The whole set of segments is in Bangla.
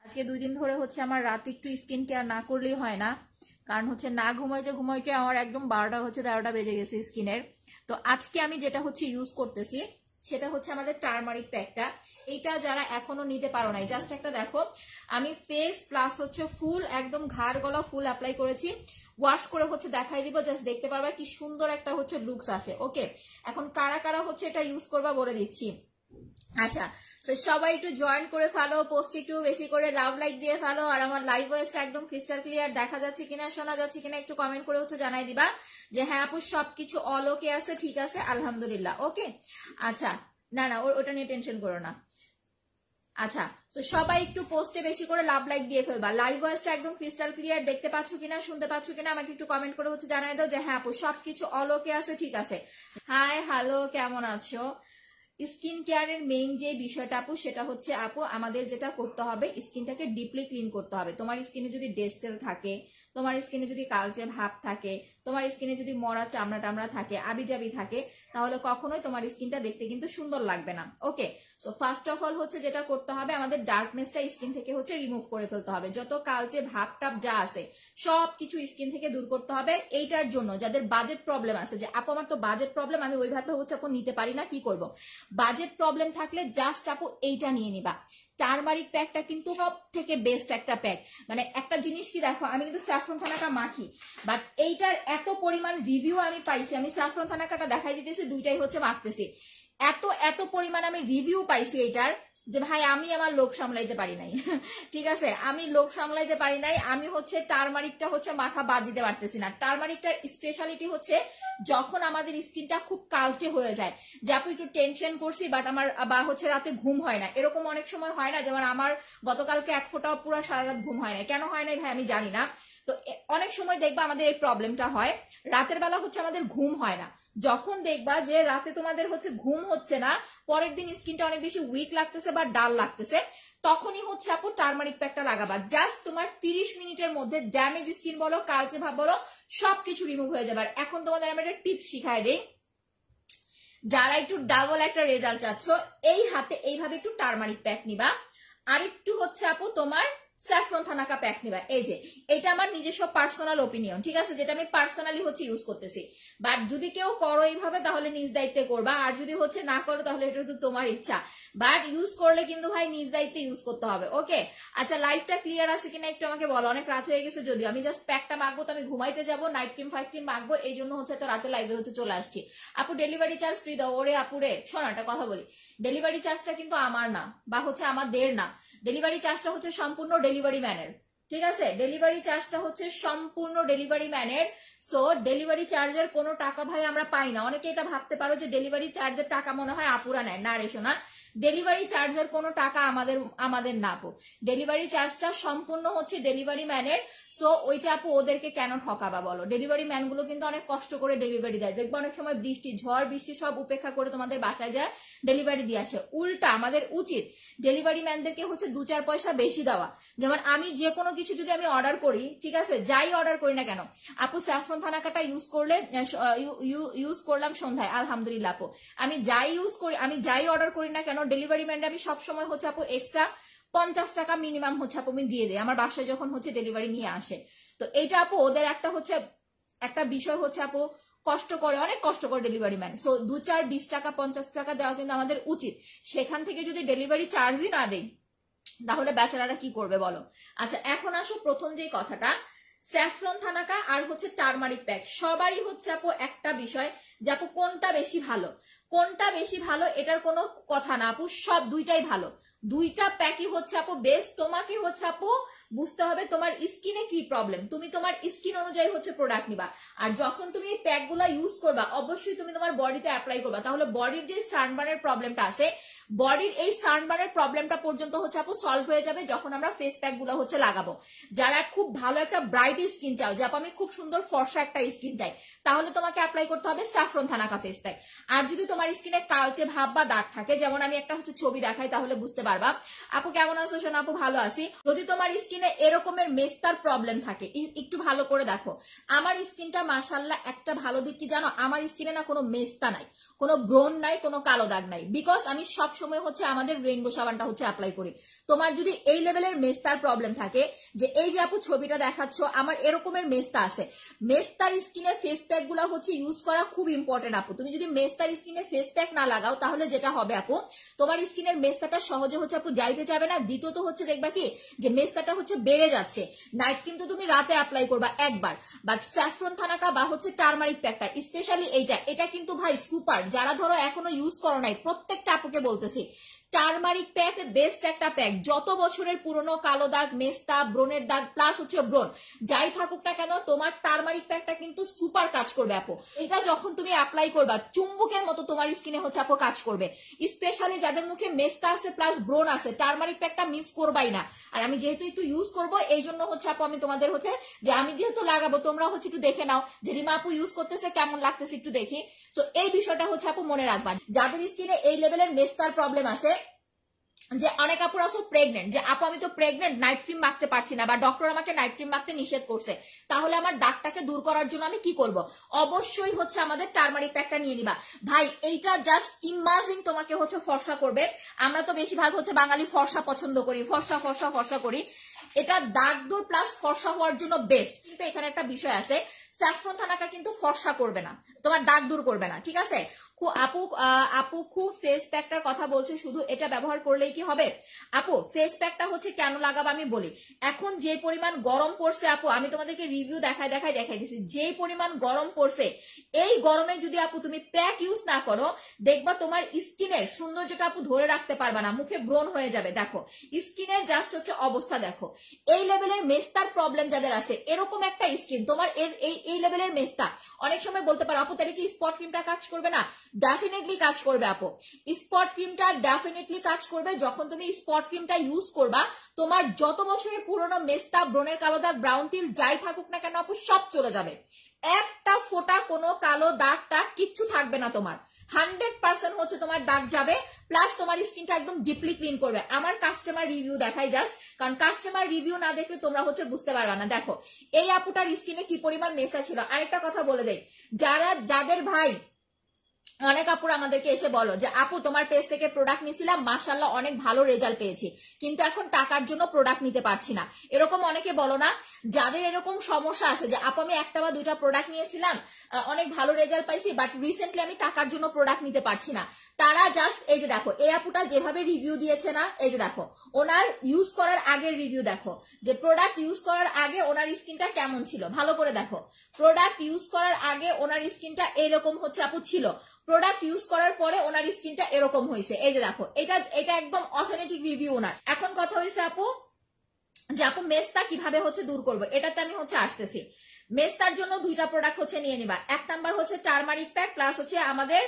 আজকে 2 দিন ধরে হচ্ছে আমার রাতে একটু স্কিন কেয়ার না করলেই হয় না, কারণ হচ্ছে না ঘুমাইতে ঘুমাইতে আমার একদম 12টা হচ্ছে 13টা বেজে গেছে স্কিনের। তো আজকে আমি যেটা হচ্ছে ইউজ করতেছি সেটা হচ্ছে আমাদের টারমারিক প্যাকটা। এইটা যারা এখনো নিতে পারো নাই, জাস্ট একটা দেখো, আমি ফেস প্লাস হচ্ছে ফুল একদম ঘাড় গলা ফুল অ্যাপ্লাই করেছি। ওয়াশ করে হচ্ছে দেখাই দিব, জাস্ট দেখতে পারবা কি সুন্দর একটা হচ্ছে লুকস আসে। ওকে, এখন কারা কারা হচ্ছে এটা ইউজ করবা বলে দিচ্ছি। আচ্ছা, সো সবাই একটু জয়েন করে ফেলো, পোস্ট একটু বেশি করে লাভ লাইক দিয়ে ফেলো, আর আমার লাইভ ভয়েসটা একদম ক্রিস্টাল ক্লিয়ার দেখা যাচ্ছে কিনা, শোনা যাচ্ছে কিনা একটু কমেন্ট করে হচ্ছে জানাই দিবা যে হ্যাঁ আপু সবকিছু অল ওকে আছে, ঠিক আছে আলহামদুলিল্লাহ। ওকে, আচ্ছা, না না ওটা নিয়ে টেনশন করো না। আচ্ছা, তো সবাই একটু পোস্টে বেশি করে লাভ লাইক দিয়ে ফেলবা। লাইভ ভয়েসটা একদম ক্রিস্টাল ক্লিয়ার দেখতে পাচ্ছ কিনা, শুনতে পাচ্ছ কিনা আমাকে একটু কমেন্ট করে হচ্ছে জানাই দাও যে হ্যাঁ আপু সবকিছু অল ওকে আছে, ঠিক আছে। হাই হ্যালো, কেমন আছো? স্কিন কেয়ারের মেইন যে বিষয়টা আপু সেটা হচ্ছে আপু আমাদের যেটা করতে হবে স্কিনটাকে ডিপলি ক্লিন করতে হবে। তোমার স্কিনে যদি ডেড সেল থাকে, তোমার স্কিনে যদি কালচে ভাব থাকে, তোমার স্কিনে যদি মরা চামড়া টামড়া থাকে, আবিজাবি থাকে, তাহলে কখনোই তোমার স্কিনটা দেখতে কিন্তু সুন্দর লাগবে না। ওকে, সো ফার্স্ট অফ অল হচ্ছে যেটা করতে হবে আমাদের ডার্কনেসটা স্কিন থেকে হচ্ছে রিমুভ করে ফেলতে হবে। যত কালচে ভাব টাপ যা আছে সব কিছু স্কিন থেকে দূর করতে হবে। এইটার জন্য যাদের বাজেট প্রবলেম আছে, যে আপু আমার তো বাজেট প্রবলেম, আমি ওইভাবে হচ্ছে আপু নিতে পারি না, কি করব? বাজেট প্রবলেম থাকলে জাস্ট আপু এইটা নিয়ে নিবা। টারমারিক প্যাকটা কিন্তু সব থেকে বেস্ট একটা প্যাক। মানে একটা জিনিস কি দেখো, আমি কিন্তু স্যাফরন থানাকা মাখি, বাট এইটার এত পরিমাণ রিভিউ আমি পাইছি, আমি স্যাফরন থানাকাটা দেখাই দিতেছি, দুইটাই হচ্ছে মাখতেছি, এত এত পরিমাণ আমি রিভিউ পাইছি এটার যে ভাই আমি আমার লোভ সামলাইতে পারি নাই। ঠিক আছে, আমি লোভ সামলাইতে পারি নাই, আমি হচ্ছে টারমারিকটা হচ্ছে মাখা বাদ দিতে পারতেছি না। টারমারিকটার স্পেশালিটি হচ্ছে যখন আমাদের স্কিনটা খুব কালচে হয়ে যায়, যে আপু একটু টেনশন করছি বাট আমার বা হচ্ছে রাতে ঘুম হয় না, এরকম অনেক সময় হয় না, যেমন আমার গতকালকে এক ফোঁটাও পুরো সারা রাত ঘুম হয় না, কেন হয় নাই ভাই আমি জানি না। তো অনেক সময় দেখবা আমাদের এই প্রবলেমটা হয়, রাতের বেলা হচ্ছে আমাদের ঘুম হয় না। যখন দেখবা যে রাতে তোমাদের হচ্ছে ঘুম হচ্ছে না, পরের দিন স্কিনটা অনেক বেশি উইক লাগতেছে বা ডাল লাগতেছে, তখনই হচ্ছে আপু টারমারিক প্যাকটা লাগাবা। জাস্ট তোমার 30 মিনিটের মধ্যে ড্যামেজ স্কিন বলো, কালচে ভাব বলো, সবকিছু রিমুভ হয়ে যাবে। আর এখন তোমাদের আমি একটা টিপস শিখাই দিই, যারা একটু ডাবল একটা রেজাল্ট চাচ্ছ, এই হাতে এইভাবে একটু টারমারিক প্যাক নিবা, আর একটু হচ্ছে আপু তোমার স্যাফরন থানাকা প্যাক নিবা। এই যে এটা আমার নিজস্ব পার্সোনাল ওপিনিয়ন, ঠিক আছে, যেটা আমি পার্সোনালি হচ্ছে ইউজ করতেছি। বাট যদি কেউ করো এইভাবে তাহলে নিজ দায়িত্বে করবা, আর যদি হচ্ছে না করো তাহলে এটা তো তোমার ইচ্ছা, বাট ইউজ করলে কিন্তু ভাই নিজ দায়িত্বে ইউজ করতে হবে। ওকে, আচ্ছা লাইফটা ক্লিয়ার আছে কিনা একটু আমাকে বলো, অনেক রাত হয়ে গেছে, যদিও আমি জাস্ট প্যাকটা মাখবো, তো আমি ঘুমাইতে যাবো, নাইট ক্রিম ফাইট ক্রিম মাখবো, এই জন্য হচ্ছে একটা রাতে লাইভে হচ্ছে চলে আসছি। আপু ডেলিভারি চার্জ ফ্রি দাও। ওরে আপুরে শোনো একটা কথা বলি, ডেলিভারি চার্জটা কিন্তু আমার না, বা হচ্ছে আমাদের না, ডেলিভারি চার্জটা হচ্ছে সম্পূর্ণ ডেলিভারি ম্যানের, ঠিক আছে, ডেলিভারি চার্জটা হচ্ছে সম্পূর্ণ ডেলিভারি ম্যানের। সো ডেলিভারি চার্জের কোনো টাকা ভাই আমরা পাই না। অনেকে এটা ভাবতে পারো যে ডেলিভারি চার্জের টাকা মনে হয় আপুরা নেয়, না রে শোনা, ডেলিভারি চার্জের কোনো টাকা আমাদের না আপু, ডেলিভারি চার্জটা সম্পূর্ণ হচ্ছে ডেলিভারি ম্যানের। সো ওইটা আপু ওদেরকে কেন ঠকাবা বলো, ডেলিভারি ম্যানগুলো কিন্তু অনেক কষ্ট করে ডেলিভারি দেয়, দেখবো অনেক সময় বৃষ্টি ঝড় বৃষ্টি সব উপেক্ষা করে তোমাদের বাসায় যায় ডেলিভারি দিয়ে আসে। উল্টা আমাদের উচিত ডেলিভারি ম্যানদেরকে হচ্ছে 2-4 পয়সা বেশি দেওয়া। যেমন আমি যে কোনো কিছু যদি আমি অর্ডার করি, ঠিক আছে, যাই অর্ডার করি না কেন, আপু স্যাফরন থানাকাটা ইউজ করলাম সন্ধ্যায়, আলহামদুলিল্লাহ আপু, আমি যাই অর্ডার করি না কেন, ডেলিভারি ম্যানরা আমি সবসময় হচ্ছে আপু এক্সট্রা 50 টাকা মিনিমাম হচ্ছে আপু আমি দিয়ে দিই আমার বাসায় যখন হচ্ছে ডেলিভারি নিয়ে আসে। তো এইটা আপু ওদের একটা বিষয় হচ্ছে আপু, কষ্ট করে, অনেক কষ্ট করে ডেলিভারি ম্যান। সো 2-4-20 টাকা 50 টাকা দেওয়া কিন্তু আমাদের উচিত। সেখান থেকে যদি ডেলিভারি চার্জই না দেই তাহলে বেচারারা কি করবে বলো। আচ্ছা এখন আসো প্রথম যে কথাটা, স্যাফরন থানাকা আর হচ্ছে টারমারিক প্যাক, সবারই হচ্ছে আপু একটা বিষয় যে আপু কোনটা বেশি ভালো, কোনটা বেশি ভালো এটার কোনো কথা না আপু, সব দুইটাই ভালো, দুইটা প্যাকই হচ্ছে আপু বেস্ট। তোমাকে হচ্ছে আপু বুঝতে হবে তোমার স্কিনে কি প্রবলেম, তুমি তোমার স্কিন অনুযায়ী হচ্ছে প্রোডাক্ট নিবা। আর যখন তুমি এই প্যাকগুলো ইউজ করবা অবশ্যই তুমি তোমার বডিতে অ্যাপ্লাই করবা, তাহলে বডির যে সানবার্নের প্রবলেমটা আছে, বডির এই সানবার্নের প্রবলেমটা পর্যন্ত হচ্ছে আপু সলভ হয়ে যাবে যখন আমরা ফেস প্যাক গুলো হচ্ছে লাগাবো। যারা খুব ভালো একটা ব্রাইট স্কিন চাও, যে আপু আমি খুব সুন্দর ফর্সা একটা স্কিন চাই, তাহলে তোমাকে অ্যাপ্লাই করতে হবে স্যাফরন থানাকা ফেস প্যাক। আর যদি তোমার স্কিনে কালচে ভাব বা দাগ থাকে, যেমন আমি একটা হচ্ছে ছবি দেখাই তাহলে বুঝতে পারবে, পারবা। আপু কেমন আছো সোনা? আপু ভালো আছি। যদি তোমার স্কিনে এরকমের মেস্তার প্রবলেম থাকে একটু ভালো করে দেখো। আমার স্কিনটা মাশাআল্লাহ একটা ভালো দিক কি জানো, আমার স্কিনে না কোনো মেস্তা নাই, কোনো ব্রণ নাই, কোনো কালো দাগ নাই, বিকজ আমি সব সময় হচ্ছে আমাদের রেইনবো সাবানটা হচ্ছে অ্যাপ্লাই করি। তোমার যদি এই লেভেলের মেস্তার প্রবলেম থাকে, যে এই যে আপু ছবিটা দেখাচ্ছ আমার এরকমের মেস্তা আছে, মেস্তার স্কিনে ফেস প্যাক গুলো হচ্ছে ইউজ করা খুব ইম্পর্টেন্ট আপু। তুমি যদি মেস্তার স্কিনে ফেস প্যাক না লাগাও তাহলে যেটা হবে আপু, তোমার স্কিনের মেস্তাটা সহজে হচ্ছে আপু যাইতে যাবে না। দ্বিতীয়ত হচ্ছে দেখবা কি যে মেস্তাটা হচ্ছে বেড়ে যাচ্ছে। নাইট ক্রিম তো তুমি রাতে অ্যাপ্লাই করবা একবার, বাট স্যাফরন থানাকা বা হচ্ছে টারমারিক প্যাকটা স্পেশালি এটা কিন্তু ভাই সুপার। যারা ধরো এখনো ইউজ করো নাই, প্রত্যেকটা আপুকে বলতেছি টারমারিক প্যাক বেস্ট একটা প্যাক। যত বছরের পুরনো কালো দাগ, মেস্তা, ব্রণের দাগ প্লাস হচ্ছে ব্রণ যাই থাকুক না কেন, তোমার টারমারিক প্যাকটা কিন্তু সুপার কাজ করবে আপু। এটা যখন তুমি অ্যাপ্লাই করবা চুম্বকের মতো তোমার স্কিনে হচ্ছে আপু কাজ করবে। স্পেশালি যাদের মুখে মেস্তা আছে প্লাস ব্রণ আছে, টারমারিক প্যাকটা মিস করবাই না। আর আমি যেহেতু একটু ইউজ করবো এই জন্য হচ্ছে আপু আমি তোমাদের হচ্ছে যে আমি যেহেতু লাগাবো তোমরা হচ্ছে একটু দেখে নাও যে রিমা আপু ইউজ করতেছে কেমন লাগতেছে একটু দেখি। সো এই বিষয়টা হচ্ছে আপু মনে রাখবা, যাদের স্কিনে এই লেভেলের মেস্তার প্রবলেম আছে। যে অনেক আপুর আছে প্রেগনেন্ট, যে আপু আমি তো প্রেগনেন্ট, নাইট ক্রিম মাখতে পারছি না, বা ডক্টর আমাকে নাইট ক্রিম মাখতে নিষেধ করছে, তাহলে আমার দাগটাকে দূর করার জন্য আমি কি করব? অবশ্যই হচ্ছে আমাদের টারমারিক প্যাকটা নিয়ে নিবা ভাই। এইটা জাস্ট ইমাজিন তোমাকে হচ্ছে ফর্সা করবে। আমরা তো বেশিরভাগ হচ্ছে বাঙালি ফর্সা পছন্দ করি, ফর্সা ফর্সা ফর্সা করি। এটা দাগ দূর প্লাস ফর্সা হওয়ার জন্য বেস্ট। কিন্তু এখানে একটা বিষয় আছে, স্যাফরন থানাকা কিন্তু ফর্সা করবে না, তোমার দাগ দূর করবে না, ঠিক আছে? আপু খুব ফেস প্যাকটার কথা বলছে, শুধু এটা ব্যবহার করলেই কি হবে? আপু ফেস প্যাকটা হচ্ছে কেন লাগাবো আমি বলি। এখন যে পরিমাণ গরম পড়ছে আপু, আমি তোমাদেরকে রিভিউ দেখাই দিছি, যে পরিমাণ গরম পড়ছে, এই গরমে যদি আপু তুমি প্যাক ইউজ না করো, দেখবা তোমার স্কিনের সৌন্দর্যটা আপু ধরে রাখতে পারবা না, মুখে ব্রণ হয়ে যাবে। দেখো স্কিনের জাস্ট হচ্ছে অবস্থা দেখো। এই লেভেলের মেস্তার প্রবলেম যাদের আছে, এরকম একটা স্কিন তোমার এই লেভেলের মেস্তা, অনেক সময় বলতে পারো আপু তাহলে কি স্পট ক্রিমটা কাজ করবে না? ডেফিনেটলি কাজ করবে আপু। স্পট ক্রিমটা ডেফিনেটলি কাজ করবে। যখন তুমি স্পট ক্রিমটা ইউজ করবা, তোমার যত বছরের পুরনো মেস্তা, ব্রণের কালো দাগ, ব্রাউন টিল যাই থাকুক না কেন আপু সব চলে যাবে। একটা ফোঁটা কোনো কালো দাগটা কিচ্ছু থাকবে না তোমার। 100% হচ্ছে তোমার দাগ যাবে, প্লাস তোমার স্কিনটা একদম ডিপলি ক্লিন করবে। আমার কাস্টমার রিভিউ দেখাই জাস্ট, কারণ কাস্টমার রিভিউ না দেখলে তোমরা হচ্ছে বুঝতে পারবে না। দেখো এই আপুটার স্কিনে কি পরিমাণ মেস্তা ছিল। আরেকটা কথা বলে দেই, যাদের ভাই অনেক আপুরা আমাদেরকে এসে বলো যে আপু তোমার পেজ থেকে প্রোডাক্ট নিয়েছিলাম, মাশাআল্লাহ অনেক ভালো রেজাল্ট পেয়েছি, কিন্তু এখন টাকার জন্য প্রোডাক্ট নিতে পারছি না। এরকম অনেকে বলো না, যাদের এরকম সমস্যা আছে যে আপু আমি একটা বা দুইটা প্রোডাক্ট নিয়েছিলাম, অনেক ভালো রেজাল্ট পাইছি, বাট রিসেন্টলি আমি টাকার জন্য প্রোডাক্ট নিতে পারছি না। তারা জাস্ট এই যে দেখো এই আপুটা যেভাবে রিভিউ দিয়েছে না, এই যে দেখো ওনার ইউজ করার আগের রিভিউ দেখো, যে প্রোডাক্ট ইউজ করার আগে ওনার স্কিনটা কেমন ছিল, ভালো করে দেখো। প্রোডাক্ট ইউজ করার আগে ওনার স্কিনটা এরকম হচ্ছে আপু ছিল, প্রোডাক্ট ইউজ করার পরে ওনার স্কিনটা এরকম হয়েছে। এই যে দেখো এটা একদম অথেন্টিক রিভিউ ওনার। এখন কথা হয়েছে আপু যে আপু মেস্তা কিভাবে হচ্ছে দূর করবো, এটাতে আমি হচ্ছে আসতেছি। মেস্তার জন্য দুইটা প্রোডাক্ট হচ্ছে নিয়ে নিবা। এক নাম্বার হচ্ছে টারমারিক প্যাক প্লাস হচ্ছে আমাদের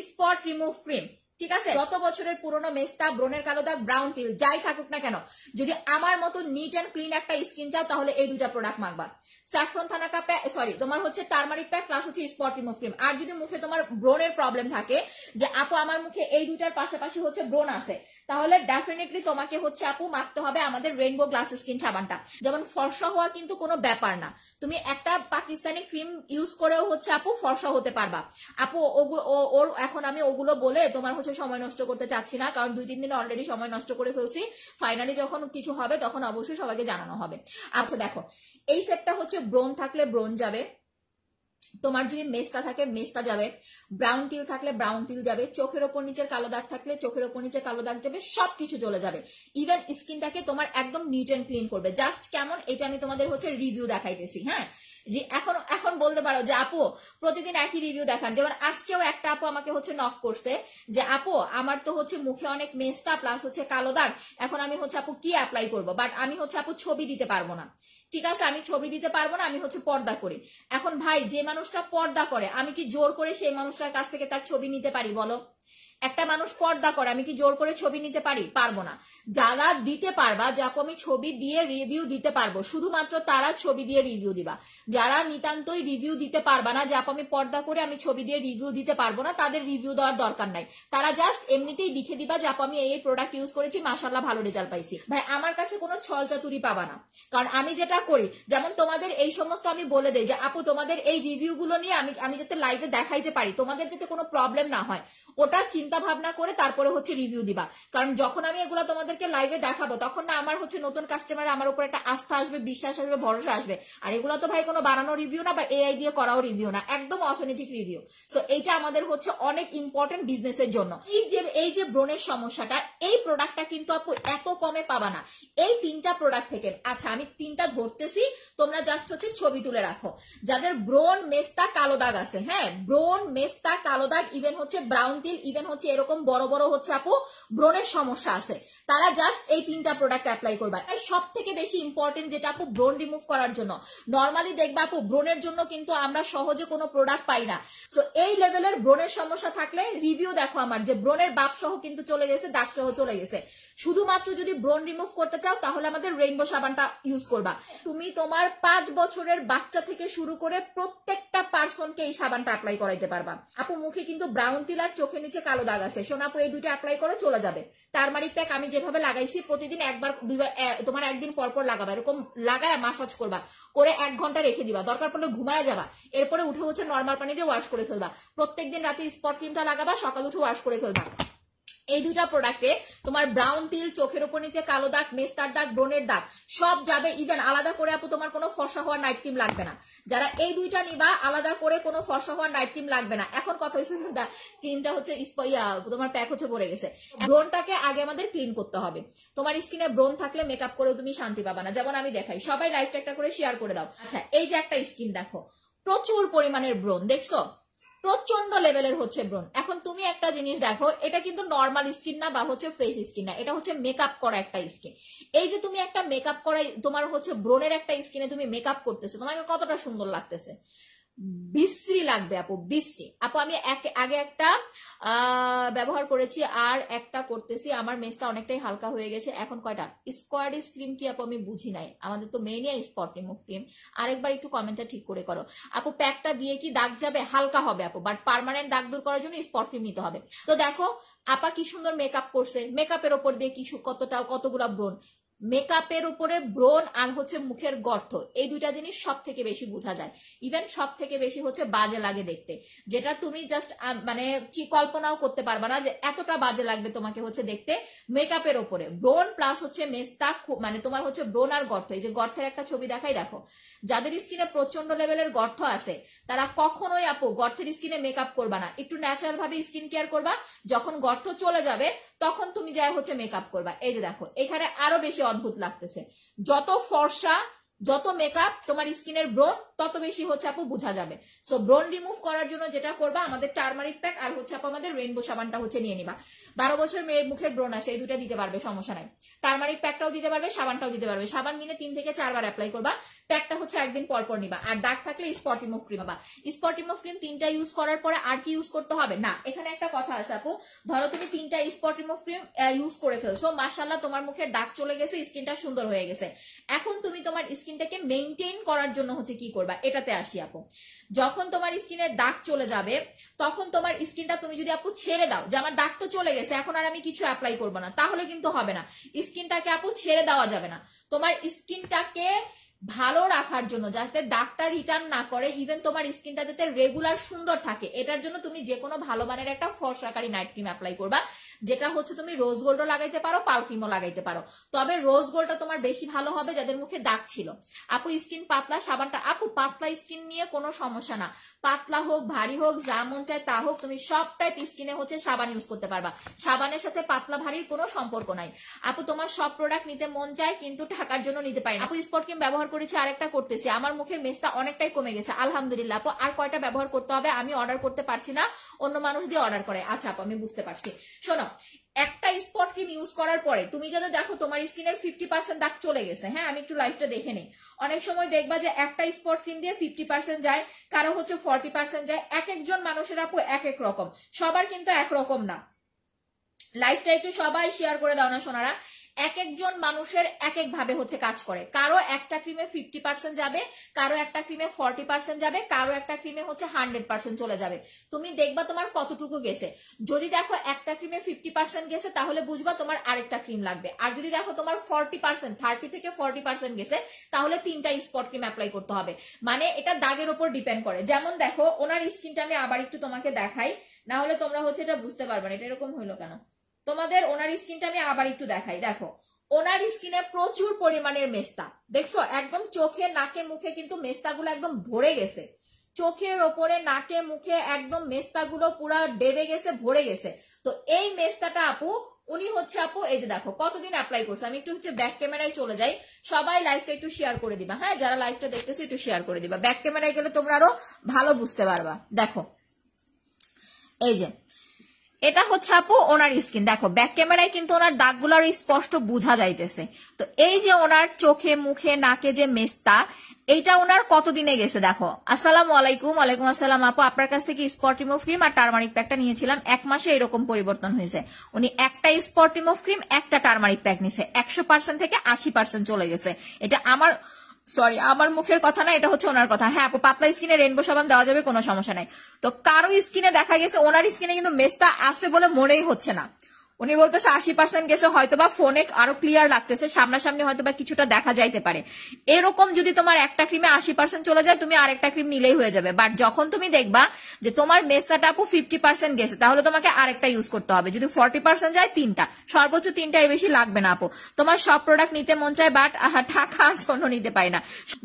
স্পট রিমুভ ক্রিম, ঠিক আছে? যত বছরের পুরনো মেস্তা, ব্রণের কালো দাগ, ব্রাউন টিল যাই থাকুক না কেন, যদি আমার মতো নিট এন্ড ক্লিন একটা স্কিন চাও তাহলে এই দুইটা প্রোডাক্ট মাখবা। স্যাফরন থানাকা প্যাক, সরি তোমার হচ্ছে টারমারিক প্যাক প্লাস হচ্ছে স্পট রিমুভ ক্রিম। আর যদি মুখে তোমার ব্রণের প্রবলেম থাকে, যে আপু আমার মুখে এই দুইটার পাশাপাশি হচ্ছে ব্রণ আছে, তাহলে ডেফিনেটলি তোমাকে হচ্ছে আপু মাখতে হবে আমাদের রেইনবো গ্লাস স্কিন সাবানটা। যেমন ফর্সা হওয়া কিন্তু কোনো ব্যাপার না, তুমি একটা পাকিস্তানি ক্রিম ইউজ করেও হচ্ছে আপু ফর্সা হতে পারবা। আপু ওর এখন আমি ওগুলো বলে তোমার হচ্ছে সময় নষ্ট করতে চাচ্ছি না, কারণ 2-3 দিন অলরেডি সময় নষ্ট করে ফেলছি। ফাইনালি যখন কিছু হবে তখন অবশ্যই সবাইকে জানানো হবে। আচ্ছা দেখো এই সেটটা হচ্ছে ব্রণ থাকলে ব্রণ যাবে, তোমার যদি মেস্তা থাকে মেস্তা যাবে, ব্রাউন টিল থাকলে ব্রাউন টিল যাবে, চোখের ওপর নিচের কালো দাগ থাকলে চোখের ওপর নিচে কালো দাগ যাবে, সবকিছু চলে যাবে। ইভেন স্কিনটাকে তোমার একদম নিট এন্ড ক্লিন করবে। জাস্ট কেমন এটা আমি তোমাদের হচ্ছে রিভিউ দেখাইতেছি। হ্যাঁ এখন বলতে পারো যে আপু প্রতিদিন একই রিভিউ দেখান, যেমন আজকেও একটা আপু আমাকে হচ্ছে নক করছে যে আপু আমার তো হচ্ছে মুখে অনেক মেস্তা প্লাস হচ্ছে কালো দাগ, এখন আমি হচ্ছে আপু কি অ্যাপ্লাই করবো, বাট আমি হচ্ছে আপু ছবি দিতে পারবো না। ঠিক আছে আমি ছবি দিতে পারবো না, আমি হচ্ছে পর্দা করি। এখন ভাই যে মানুষটা পর্দা করে আমি কি জোর করে সেই মানুষটার কাছ থেকে তার ছবি নিতে পারি বলো? একটা মানুষ পর্দা করে, আমি কি জোর করে ছবি নিতে পারি? পারবো না। যারা দিতে পারবা যে আপু আমি ছবি দিয়ে রিভিউ দিতে পারবো, শুধুমাত্র তারা ছবি দিয়ে রিভিউ দিবা। যারা নিতান্তই রিভিউ দিতে পারবা না যে আপু আমি পর্দা করে আমি ছবি দিয়ে রিভিউ দিতে পারবো না, তাদের রিভিউ দেওয়ার দরকার নাই। তারা জাস্ট এমনিতেই লিখে দিবা যে আপু আমি এই প্রোডাক্ট ইউজ করেছি, মাশাআল্লাহ ভালো রেজাল্ট পাইছি। ভাই আমার কাছে কোনো ছল চাতুরি পাবা না, কারণ আমি যেটা করি, যেমন তোমাদের এই সমস্ত আমি বলে দেই যে আপু তোমাদের এই রিভিউ গুলো নিয়ে আমি যাতে লাইভে দেখাইতে পারি, তোমাদের যাতে কোনো প্রবলেম না হয়, ওটা চিন্তা ভাবনা করে তারপরে হচ্ছে রিভিউ দিবা। কারণ যখন আমি এগুলো তোমাদেরকে লাইভে দেখাবো, তখন না আমার হচ্ছে নতুন কাস্টমার আমার উপর একটা আস্থা আসবে, বিশ্বাস আসবে, ভরসা আসবে। আর এগুলো তো ভাই কোনো বানানো রিভিউ না বা এআই দিয়ে করাও রিভিউ না, একদম অথেন্টিক রিভিউ। সো এইটা আমাদের হচ্ছে অনেক ইম্পর্টেন্ট বিজনেসের জন্য। এই যে ব্রণের সমস্যাটা, এই প্রোডাক্টটা কিন্তু আপু এত কমে পাবা না এই 3টা প্রোডাক্ট থেকে। আচ্ছা আমি 3টা ধরতেছি, তোমরা জাস্ট হচ্ছে ছবি তুলে রাখো। যাদের ব্রণ, মেস্তা, কালো দাগ আছে, হ্যাঁ ব্রণ, মেস্তা, কালো দাগ, ইভেন হচ্ছে ব্রাউন তিল, ইভেন হচ্ছে এরকম বড় বড় হচ্ছে আপু ব্রণের সমস্যা আছে, তারা জাস্ট এই 3টা প্রোডাক্ট অ্যাপ্লাই করবা। সব থেকে বেশি ইম্পর্টেন্ট যেটা আপু ব্রণ রিমুভ করার জন্য। নর্মালি দেখবা আপু ব্রণের জন্য কিন্তু আমরা সহজে কোনো প্রোডাক্ট পাই না। সো এই লেভেলের ব্রণের সমস্যা থাকলে রিভিউ দেখো আমার, যে ব্রণের বাপ সহ কিন্তু চলে গেছে, দাগ সহ চলে গেছে। শুধুমাত্র যদি ব্রণ রিমুভ করতে চাও তাহলে আমাদের রেইনবো সাবানটা ইউজ করবা। তুমি তোমার 5 বছরের বাচ্চা থেকে শুরু করে প্রত্যেকটা পার্সনকে এই সাবানটা অ্যাপ্লাই করাইতে পারবা। আপু মুখে কিন্তু ব্রাউন তিল আর চোখের নিচে কালো দাগ আছে, শোনা আপু এই দুইটা অ্যাপ্লাই করো, চলে যাবে। টারমারিক প্যাক আমি যেভাবে লাগাইছি, প্রতিদিন একবার দুইবার, তোমার একদিন পর পর লাগাবা, এরকম লাগায় মাসাজ করবা, করে 1 ঘন্টা রেখে দিবা, দরকার পড়লে ঘুমায় যাবা, এরপরে উঠে হচ্ছে নর্মাল পানি দিয়ে ওয়াশ করে ফেলবা। প্রত্যেকদিন রাতে স্পট ক্রিমটা লাগাবা, সকাল উঠে ওয়াশ করে ফেলবা। এই দুইটা প্রোডাক্টে তোমার ব্রাউন তিল, চোখের উপর নিচে কালো দাগ, মেস্তার দাগ, ব্রণের দাগ সব যাবে। ইভেন আলাদা করে আপু তোমার কোনো ফর্সা হওয়ার নাইট ক্রিম লাগবে না। যারা এই দুইটা নিবা, আলাদা করে কোনো ফর্সা হওয়ার নাইট ক্রিম লাগবে না। এখন কথা হচ্ছে ক্রিমটা হচ্ছে তোমার প্যাক হচ্ছে পড়ে গেছে। ব্রণটাকে আগে আমাদের ক্লিন করতে হবে। তোমার স্কিনে ব্রণ থাকলে মেকআপ করেও তুমি শান্তি পাবা না। যেমন আমি দেখাই, সবাই লাইফটা একটা করে শেয়ার করে দাও। আচ্ছা এই যে একটা স্কিন দেখো, প্রচুর পরিমাণের ব্রণ, দেখছো প্রচন্ড লেভেলের হচ্ছে ব্রণ। এখন তুমি একটা জিনিস দেখো, এটা কিন্তু নর্মাল স্কিন না বা হচ্ছে ফ্রেশ স্কিন না, এটা হচ্ছে মেকআপ করা একটা স্কিন। এই যে তুমি একটা মেকআপ করা, তোমার হচ্ছে ব্রণের একটা স্কিনে তুমি মেকআপ করতেছো, তোমাকে কতটা সুন্দর লাগতেছে? বিশ্রী লাগবে আপু, বিশ্রী। আপু আমি আগে একটা ব্যবহার করেছি আর একটা করতেছি, আমার মেসটা অনেকটাই হালকা হয়ে গেছে। এখন কয়টা স্কোয়ারিস ক্রিম কি আপু আমি বুঝি নাই, আমাদের তো মেইনই স্পট রিমুভ ক্রিম। আরেকবার একটু কমেন্টটা ঠিক করে করো আপু, প্যাকটা দিয়ে কি দাগ যাবে? হালকা হবে আপু, বাট পার্মানেন্ট দাগ দূর করার জন্য স্পট ক্রিম নিতে হবে। তো দেখো আপা কি সুন্দর মেকআপ করছে, মেকআপের ওপর দিয়ে কি কতগুলা ব্রণ, মেকআপের উপরে ব্রণ আর হচ্ছে মুখের গর্ত, এই দুইটা জিনিস সব থেকে বেশি বোঝা যায়। ইভেন সব থেকে বেশি হচ্ছে বাজে লাগে দেখতে, যেটা তুমি জাস্ট মানে কল্পনাও করতে পারবা না যে এতটা বাজে লাগবে তোমাকে হচ্ছে দেখতে। মেকআপের উপরে ব্রণ প্লাস হচ্ছে মেস্তা, মানে তোমার হচ্ছে ব্রণ আর গর্ত। এই যে গর্তের একটা ছবি দেখাই, দেখো যাদের স্কিনে প্রচন্ড লেভেলের গর্ত আছে তারা কখনোই আপু গর্তের স্কিনে মেকআপ করবা না, একটু ন্যাচারাল ভাবে স্কিন কেয়ার করবা। যখন গর্ত চলে যাবে তখন তুমি যাই হচ্ছে মেকআপ করবা। এই যে দেখো এখানে আরো বেশি অদ্ভুত লাগতেছে। যত ফর্সা, যত মেকআপ, তোমার স্কিনের ব্রণ তত বেশি হচ্ছে আপু বোঝা যাবে। সো ব্রণ রিমুভ করার জন্য যেটা করবা, আমাদের টারমারিক প্যাক আর হচ্ছে আপু আমাদের রেইনবো সাবানটা হচ্ছে নিয়ে নিবা। 12 বছর মেয়ের মুখের ব্রণ আছে, এই দুটা দিতে পারবে, সমস্যা নাই। টারমারিক প্যাকটাও দিতে পারবে, সাবানটাও দিতে পারবে। সাবান দিনে 3 থেকে 4 বার অ্যাপ্লাই করবা, প্যাকটা হচ্ছে একদিন পর পর নিবা। আর দাগ থাকলে স্পট রিমুভ ক্রিম পাবা। স্পট রিমুভ ক্রিম 3টা ইউজ করার পরে আর কি ইউজ করতে হবে না, এখানে একটা কথা আছে আপু, ধরো তুমি 3টা স্পট রিমুভ ক্রিম ইউজ করে ফেলছো, মাশাআল্লাহ তোমার মুখের দাগ চলে গেছে, স্কিনটা সুন্দর হয়ে গেছে। এখন তুমি তোমার স্কিনটাকে মেইনটেইন করার জন্য হচ্ছে কি করবা, এটাতে আসি আপু। যখন তোমার স্কিনের দাগ চলে যাবে তখন তোমার স্কিনটা তুমি যদি আপু ছেড়ে দাও যে আমার দাগ তো চলে গেছে এখন আর আমি কিছু অ্যাপ্লাই করবো না, তাহলে কিন্তু হবে না। স্কিনটাকে আপু ছেড়ে দেওয়া যাবে না। তোমার স্কিনটাকে ভালো রাখার জন্য, যাতে দাগটা রিটার্ন না করে, ইভেন তোমার স্কিনটা যাতে রেগুলার সুন্দর থাকে, এটার জন্য তুমি যে কোনো ভালো মানের একটা ফর্সাকারী নাইট ক্রিম অ্যাপ্লাই করবা, যেটা হচ্ছে তুমি রোজ গোল্ডও লাগাইতে পারো, পাল ক্রিমও লাগাইতে পারো। তবে রোজ গোল্ডটা তোমার বেশি ভালো হবে যাদের মুখে দাগ ছিল। আপু স্কিন পাতলা, সাবানটা আপু পাতলা স্কিন নিয়ে কোনো সমস্যা না, পাতলা হোক ভারী হোক যা মন চায় তা হোক, তুমি সব টাইপ স্কিনে হচ্ছে সাবান ইউজ করতে পারবা। সাবানের সাথে পাতলা ভারীর কোনো সম্পর্ক নাই আপু। তোমার সব প্রোডাক্ট নিতে মন চায় কিন্তু টাকার জন্য নিতে পারি না আপু। স্পট ক্রিম ব্যবহার করেছি, আরেকটা করতেছি, আমার মুখের মেস্তা অনেকটাই কমে গেছে আলহামদুলিল্লাহ। আপু আর কয়টা ব্যবহার করতে হবে, আমি অর্ডার করতে পারছি না, অন্য মানুষ দিয়ে অর্ডার করে। আচ্ছা আপু আমি বুঝতে পারছি। শোনো, একটা স্পট ক্রিম ইউজ করার পরে তুমি যদি দেখো তোমার স্কিনের 50% দাগ চলে গেছে, হ্যাঁ আমি একটু লাইফটা দেখে নিই, অনেক সময় দেখবা যে একটা স্পট ক্রিম দিয়ে 50% যায়, কারো হচ্ছে 40% যায়। এক একজন মানুষের আপু এক এক রকম, সবার কিন্তু একরকম না। লাইভটা একটু সবাই শেয়ার করে দাও না সোনারা। এক একজন মানুষের এক এক ভাবে হচ্ছে কাজ করে, কারো একটা ক্রিমে 50% যাবে, কারো একটা ক্রিমে 40% যাবে, কারো একটা ক্রিমে হচ্ছে 100% চলে যাবে। তুমি দেখবা তোমার কতটুকু গেছে। যদি দেখো একটা ক্রিমে 50% গেছে তাহলে বুঝবা তোমার আরেকটা ক্রিম লাগবে। আর যদি দেখো তোমার 40%, 30 থেকে 40% গেছে তাহলে 3টা স্পট ক্রিম অ্যাপ্লাই করতে হবে। মানে এটা দাগের উপর ডিপেন্ড করে। যেমন দেখো ওনার স্কিনটা আমি আবার একটু তোমাকে দেখাই, না হলে তোমরা হচ্ছে এটা বুঝতে পারবে না এটা এরকম হইলো কেন। তোমাদের ওনার স্কিনটা আমি আবার একটু দেখাই। দেখো ওনার স্কিনে প্রচুর পরিমাণের মেস্তা, দেখছো একদম চোখে নাকে মুখে কিন্তু মেস্তাগুলো একদম ভরে গেছে। চোখের ওপরে নাকে মুখে একদম মেস্তাগুলো পুরা ডেবে গেছে, ভরে গেছে। তো এই মেস্তাটা আপু উনি হচ্ছে আপু এই যে দেখো কতদিন অ্যাপ্লাই করছে। আমি একটু হচ্ছে ব্যাক ক্যামেরায় চলে যাই, সবাই লাইভটা একটু শেয়ার করে দিবা। হ্যাঁ, যারা লাইভটা দেখতেছে একটু শেয়ার করে দিবা, ব্যাক ক্যামেরায় গেলে তোমরা আরো ভালো বুঝতে পারবা। দেখো এই যে এটা হচ্ছে আপু ওনার স্কিন। দেখো ব্যাক ক্যামেরায় কিন্তু ওনার দাগগুলো স্পষ্ট বোঝা যাইতেছে। তো এই যে ওনার চোখে মুখে নাকে যে মেস্তা, এইটা ওনার কতদিনে গেছে দেখো। আসসালামু আলাইকুম। ওয়ালাইকুম আসসালাম আপু, আপনার কাছ থেকে স্পট রিমুভ ক্রিম আর টারমারিক প্যাকটা নিয়েছিলাম, 1 মাসে এরকম পরিবর্তন হয়েছে। উনি একটা স্পট রিমুভ ক্রিম একটা টারমারিক প্যাক নিছে, 100% থেকে 80% চলে গেছে। এটা আমার মুখের কথা না, এটা হচ্ছে ওনার কথা। হ্যাঁ আপু, পাতলা স্কিনে রেইনবো সাবান দেওয়া যাবে, কোনো সমস্যা নাই। তো কারো স্কিনে দেখা গেছে ওনার স্কিনে কিন্তু মেস্তা আছে বলে মনেই হচ্ছে না। উনি বলতেছে 80% গেছে, হয়তোবা ফোনে আরো ক্লিয়ার লাগতেছে, সামনাসামনি হয়তোবা কিছুটা দেখা যাইতে পারে। এরকম যদি তোমার একটা ক্রিমে 80% চলে যায় তুমি আরেকটা ক্রিম নিলেই হয়ে যাবে। বাট যখন তুমি দেখবা যে তোমার মেস্তাটা আপু 50% গেছে তাহলে তোমাকে আরেকটা ইউজ করতে হবে। যদি 40% যায় 3টা, সর্বোচ্চ 3টা, এর বেশি লাগবে না আপু। তোমার সব প্রোডাক্ট নিতে মন চায় বাট টাকার জন্য নিতে পারি না।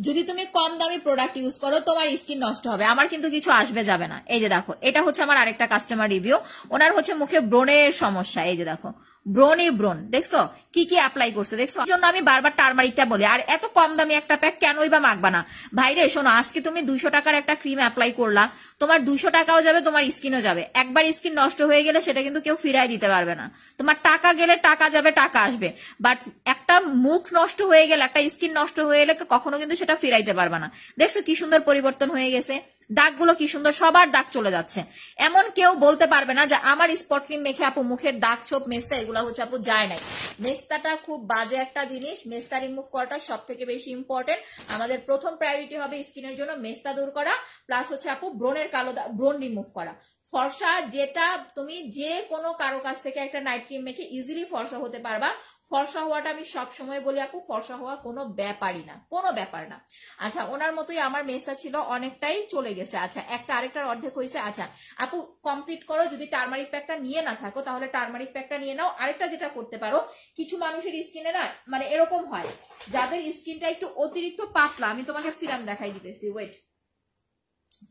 যদি তুমি কম দামি প্রোডাক্ট ইউজ করো তোমার স্কিন নষ্ট হবে, আমার কিন্তু কিছু আসবে যাবে না। এই যে দেখো এটা হচ্ছে আমার আরেকটা কাস্টমার রিভিউ, ওনার হচ্ছে মুখে ব্রণের সমস্যা। এই যে দেখো ব্রণ, দেখছো কি কি অ্যাপ্লাই করছে, দেখছো। জন্য আমি বারবার টারমারিকটা বলি, আর এত কম দামি একটা প্যাক কেনই বা মাখবা না। ভাইরে শোনো, আজকে তুমি 200 টাকার একটা ক্রিম অ্যাপ্লাই করলা, তোমার 200 টাকাও যাবে, তোমার স্কিনও যাবে। একবার স্কিন নষ্ট হয়ে গেলে সেটা কিন্তু কেউ ফিরাই দিতে পারবে না। তোমার টাকা গেলে টাকা যাবে, টাকা আসবে, বাট একটা মুখ নষ্ট হয়ে গেলে, একটা স্কিন নষ্ট হয়ে গেলে কখনো কিন্তু সেটা ফিরাইতে পারবে না। দেখছো কি সুন্দর পরিবর্তন হয়ে গেছে, দাগগুলো কি সুন্দর, সবার দাগ চলে যাচ্ছে। এমন কেউ বলতে পারবে না যে আমার স্পট ক্রিম মেখে আপু মুখের দাগ ছোপ মেস্তা এগুলো হচ্ছে আপু যায় নাই। মেস্তাটা খুব বাজে একটা জিনিস, মেস্তা রিমুভ করাটা সব থেকে বেশি ইম্পর্টেন্ট। আমাদের প্রথম প্রায়োরিটি হবে স্কিনের জন্য মেস্তা দূর করা, প্লাস হচ্ছে আপু ব্রণের কালো ব্রণ রিমুভ করা। ফর্সা, যেটা তুমি যে কোনো কারো কাছ থেকে একটা নাইট ক্রিম মেখে ইজিলি ফর্সা হতে পারবা। ফর্সা হওয়াটা আমি সব সময় বলি আপু, ফর্সা হওয়া কোনো ব্যাপারই না, কোনো ব্যাপার না। আচ্ছা ওনার মতোই আমার মেস্তা ছিল, অনেকটাই চলে গেছে। আচ্ছা আরেকটার অর্ধেক হয়েছে। আচ্ছা আপু কমপ্লিট করো, যদি টারমারিক প্যাকটা নিয়ে না থাকো তাহলে টারমারিক প্যাকটা নিয়ে নাও। আরেকটা যেটা করতে পারো, কিছু মানুষের স্কিনে না মানে এরকম হয় যাদের স্কিনটা একটু অতিরিক্ত পাতলা, আমি তোমাকে সিরাম দেখাই দিতেছি, ওয়েট,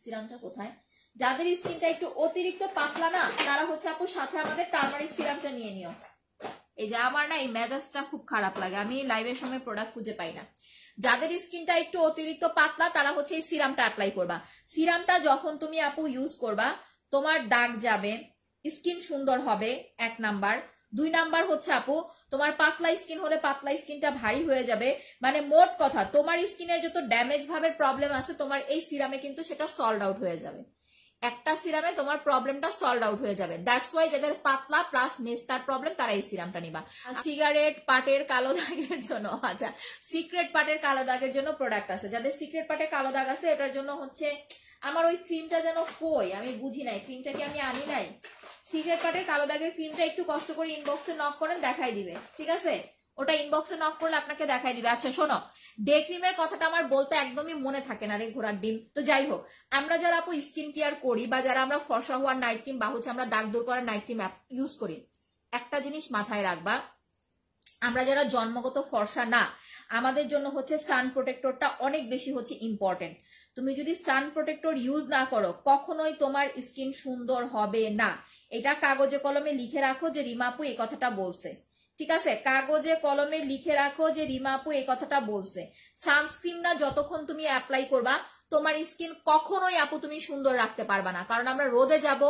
সিরামটা কোথায়। যাদের স্কিনটা একটু অতিরিক্ত পাতলা না, তারা হচ্ছে আপু সাথে আমাদের টারমারিক সিরামটা নিয়ে নিও। এই যে আমার না এই মেজাজটা খুব খারাপ লাগে, আমি লাইভের সময় প্রোডাক্ট খুঁজে পাই না। যাদের স্কিনটা একটু অতিরিক্ত পাতলা তারা হচ্ছে এই সিরামটা অ্যাপ্লাই করবা। সিরামটা যখন তুমি আপু ইউজ করবা তোমার দাগ যাবে, স্কিন সুন্দর হবে, 1 নাম্বার। 2 নাম্বার হচ্ছে আপু তোমার পাতলা স্কিন হলে পাতলা স্কিনটা ভারী হয়ে যাবে। মানে মোট কথা তোমার স্কিনের যত ড্যামেজ ভাবের প্রবলেম আছে তোমার এই সিরামে কিন্তু সেটা সলভ আউট হয়ে যাবে। একটা সিরামে তোমার প্রবলেমটা সলভ আউট হয়ে যাবে। দ্যাটস ওয়াই যাদের পাতলা প্লাস মেস্তার প্রবলেম তারা এই সিরামটা নিবা। সিগারেট পাটের কালো দাগের জন্য, আচ্ছা সিক্রেট পাটের কালো দাগের জন্য প্রোডাক্ট আছে। যাদের সিক্রেট পাটের কালো দাগ আছে এটার জন্য হচ্ছে আমার ওই ক্রিমটা যেন কই, আমি বুঝি নাই ক্রিমটা কি আমি আনি নাই। সিক্রেট পাটের কালো দাগের ক্রিমটা একটু কষ্ট করে ইনবক্সে নক করেন, দেখাই দিবে, ঠিক আছে। ওটা ইনবক্সে নক করলে আপনাকে দেখাই দিবে। আচ্ছা শোনো, ডে ক্রিমের কথাটা আমার বলতে একদমই মনে থাকে না রে ঘোড়ার ডিম। তো যাই হোক, আমরা যারা আপু স্কিন কেয়ার করি বা যারা আমরা ফর্সা হওয়ার নাইট ক্রিম বা হচ্ছে আমরা দাগ দূর করার নাইট ক্রিম ইউজ করি, একটা জিনিস মাথায় রাখবা, আমরা যারা জন্মগত ফর্সা না আমাদের জন্য হচ্ছে সান প্রোটেক্টরটা অনেক বেশি হচ্ছে ইম্পর্টেন্ট। তুমি যদি সান প্রোটেক্টর ইউজ না করো কখনোই তোমার স্কিন সুন্দর হবে না। এটা কাগজে কলমে লিখে রাখো যে রিমাপু এই কথাটা বলছে, ঠিক আছে। কাগজে কলমে লিখে রাখো যে রিমাপু এই কথাটা বলছে। সানস্ক্রিন না যতক্ষণ তুমি অ্যাপ্লাই করবা তোমার স্কিন কখনোই আপু তুমি সুন্দর রাখতে পারবা না। কারণ আমরা রোদে যাব,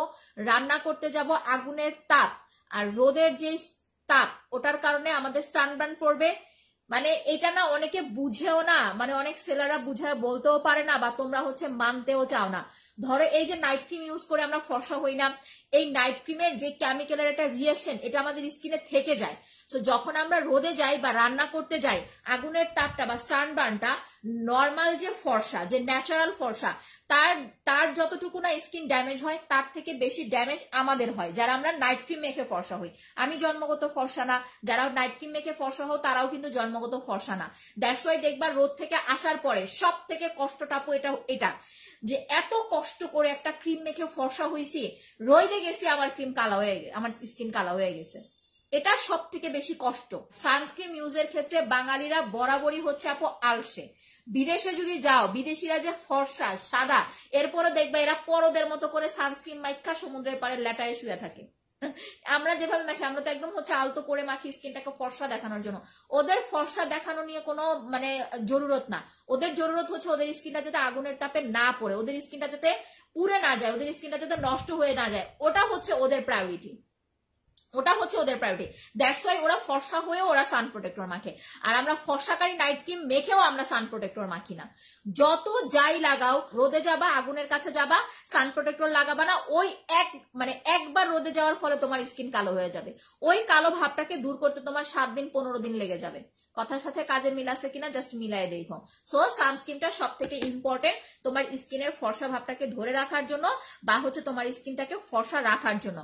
রান্না করতে যাব, আগুনের তাপ আর রোদের যে তাপ ওটার কারণে আমাদের সানবার্ন পড়বে, মানে এটা না অনেকে বুঝেও না, মানে অনেক সেলাররা বুঝায় বলতেও পারে না, বা তোমরা হচ্ছে মানতেও চাও না। ধরো এই যে নাইট ক্রিম ইউজ করে আমরা ফর্সা হই না, এই নাইট ক্রিমের যে কেমিক্যালের একটা রিয়াকশন এটা আমাদের স্কিনে থেকে যায়। সো যখন আমরা রোদে যাই বা রান্না করতে যাই, আগুনের তাপটা বা সানবার্নটা নর্মাল যে ফর্সা, যে ন্যাচারাল ফর্সা, তার তার যতটুকু না স্কিন ড্যামেজ হয় তার থেকে বেশি ড্যামেজ আমাদের হয় যারা আমরা নাইট ক্রিম মেখে ফর্সা হই। আমি জন্মগত ফর্সা না, যারা নাইট ক্রিম মেখে ফর্সা হও তারাও কিন্তু জন্মগত ফর্সা না। দ্যাটস ওয়াই দেখবা রোদ থেকে আসার পরে সব থেকে কষ্টটাপো এটা যে এত কষ্ট করে একটা ক্রিম মেখে ফর্সা হয়েছি, রোদে গেছি আমার ক্রিম কালো হয়ে গেছে, আমার স্কিন কালো হয়ে গেছে। এটা সব থেকে বেশি কষ্ট। সানস্ক্রিন ইউজের ক্ষেত্রে বাঙালিরা বরাবরই হচ্ছে আপু আলসে। বিদেশে যদি যাও, বিদেশিরা যে ফর্সা সাদা, এরপরে দেখবা এরা পরদের মতো করে সানস্ক্রিন মাইখা সমুদ্রের পাড়ে ল্যাটায় শুয়ে থাকে। আমরা যেভাবে মাখি, আমরা তো একদম হচ্ছে আলতো করে মাখি স্কিনটাকে ফর্সা দেখানোর জন্য। ওদের ফর্সা দেখানো নিয়ে কোনো মানে জরুরত না। ওদের জরুরত হচ্ছে ওদের স্কিনটা যাতে আগুনের তাপে না পড়ে, ওদের স্কিনটা যাতে পুড়ে না যায়, ওদের স্কিনটা যাতে নষ্ট হয়ে না যায়, ওটা হচ্ছে ওদের প্রায়োরিটি, ওটা হচ্ছে ওদের প্রায়োরিটি। দ্যাটস ওয়াই ওরা ফর্সা হয়ে ওরা সান প্রোটেক্টর মাখে। আর আমরা ফর্সাকারী নাইট ক্রিম মেখেও আমরা সান প্রোটেক্টর মাখি না। যত যাই লাগাও, রোদে যাবা, আগুনের কাছে যাবা, সান প্রোটেক্টর লাগাবা না, ওই একবার রোদে যাওয়ার ফলে তোমার স্কিন কালো হয়ে যাবে। ওই কালো ভাবটাকে দূর করতে তোমার 7 দিন 15 দিন লেগে যাবে। কথার সাথে কাজে মিল আছে কিনা জাস্ট মিলাই দেখো। সো সানস্ক্রিনটা সব থেকে ইম্পর্টেন্ট তোমার স্কিনের ফর্সা ভাবটাকে ধরে রাখার জন্য, বা হচ্ছে তোমার স্কিনটাকে ফর্সা রাখার জন্য।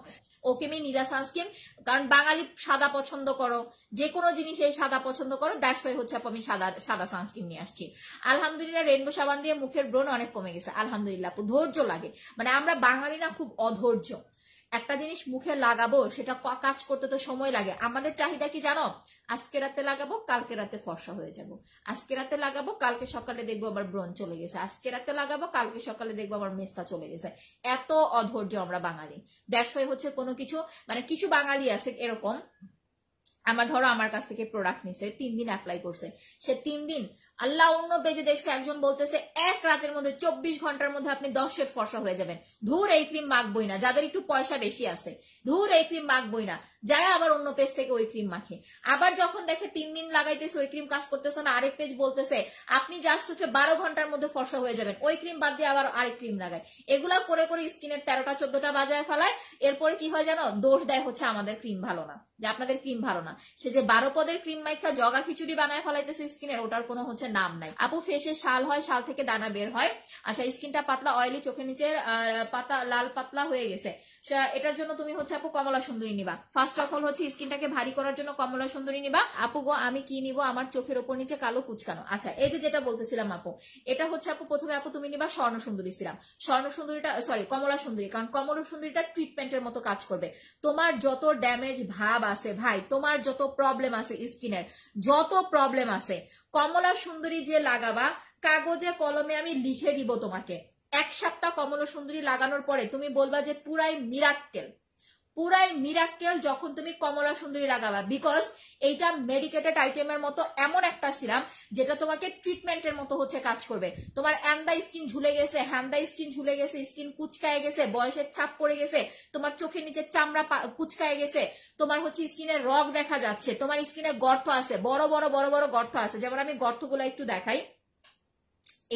ওকে মি নিরা সানস্ক্রিন, কারণ বাঙালি সাদা পছন্দ করো, যে কোনো জিনিসে সাদা পছন্দ করো, দ্যাটস ওয়াই হচ্ছে আমি সাদা সানস্ক্রিন নিয়ে আসছি। আলহামদুলিল্লাহ রেনবো সাবান দিয়ে মুখের ব্রণ অনেক কমে গেছে আলহামদুলিল্লাহ। ধৈর্য লাগে, মানে আমরা বাঙালি না খুব অধৈর্য। একটা জিনিস মুখে লাগাবো সেটা কাজ করতে তো সময় লাগে। আমাদের চাহিদা কি জানো? আজকে রাতে লাগাবো, কালকে রাতে ফর্সা হয়ে যাব। আজকে রাতে লাগাবো, কালকে সকালে দেখবো আবার ব্রণ চলে গেছে। আজকে রাতে লাগাবো, কালকে সকালে দেখবো আবার মেস্তা চলে গেছে। এত অধৈর্য আমরা বাঙালি। দ্যাটস ওয়াই হচ্ছে কোনো কিছু, মানে কিছু বাঙালি আছে এরকম, আমার ধরো আমার কাছ থেকে প্রোডাক্ট নিছে, 3 দিন অ্যাপ্লাই করছে, সে 3 দিন আল্লাহ অন্য পেজে দেখছে একজন বলতেছে এক রাতের মধ্যে 24 ঘন্টার মধ্যে আপনি 10 শেড ফর্সা হয়ে যাবেন। ধুর এই ক্রিম মাখবই না, যাদের একটু পয়সা বেশি আছে, ধুর এই ক্রিম মাখবই না, যায় আবার অন্য পেজ থেকে ওই ক্রিম মাখে। আবার যখন দেখে 3 দিন লাগাইতেছে ওই ক্রিম কাজ করতেছে না, আরেক পেজ বলতেছে আপনি জাস্ট হচ্ছে 12 ঘন্টার মধ্যে ফর্সা হয়ে যাবেন, ওই ক্রিম বাদ দিয়ে আবার আরেক ক্রিম লাগায়। এগুলা করে করে স্কিনের 13টা 14টা বাজায় ফেলায়। এরপরে কি হয় জানো? দোষ দেয় হচ্ছে আমাদের ক্রিম ভালো না, যে আপনাদের ক্রিম ভালো না। সে যে 12 পদের ক্রিম মাইখা জগা খিচুড়ি বানায় ফেলাইতেছে স্কিনের, ওটার কোনো হচ্ছে নাম নাই। আপু ফেসে শাল হয়, শাল থেকে দানা বের হয়। আচ্ছা স্কিনটা পাতলা অয়েলি, চোখের নিচের পাতা লাল পাতলা হয়ে গেছে, এটার জন্য তুমি হচ্ছে আপু কমলা সুন্দরী নিবা। ফার্স্ট অফ অল হচ্ছে স্কিনটাকে ভারী করার জন্য কমলা সুন্দরী নিবা। আপু গো আমি কি নিব? আমার চোখের ওপর নিচে কালো কুচকানো। আচ্ছা এই যে যেটা বলতেছিলাম আপু, এটা হচ্ছে আপু প্রথমে আপু তুমি নিবা স্বর্ণ সুন্দরী সিরাম। স্বর্ণ সুন্দরীটা সরি কমলা সুন্দরী, কারণ কমলা সুন্দরীটা ট্রিটমেন্টের মতো কাজ করবে। তোমার যত ড্যামেজ ভাব আছে ভাই, তোমার যত প্রবলেম আছে স্কিনের, যত প্রবলেম আছে, কমলা সুন্দরী যে লাগাবা, কাগজে কলমে আমি লিখে দিব তোমাকে। 1 সপ্তাহ কমলা সুন্দরী লাগানোর পরে তুমি বলবা যে পুরাই মিরাক্কেল যখন তুমি কমলা সুন্দরী লাগাবা। বিকজ এইটা মেডিকেটেড আইটেমের মতো এমন একটা সিরাম যেটা তোমাকে ট্রিটমেন্টের মতো হচ্ছে কাজ করবে। তোমার অ্যান্দা স্কিন ঝুলে গেছে, হ্যান্দা স্কিন ঝুলে গেছে, স্কিন কুচকায় গেছে, বয়সের ছাপ পড়ে গেছে, তোমার চোখের নিচে চামড়া কুচকায় গেছে, তোমার হচ্ছে স্কিনে রগ দেখা যাচ্ছে, তোমার স্কিনে গর্ত আছে, বড় বড় গর্ত আছে। যেমন আমি গর্তগুলো একটু দেখাই,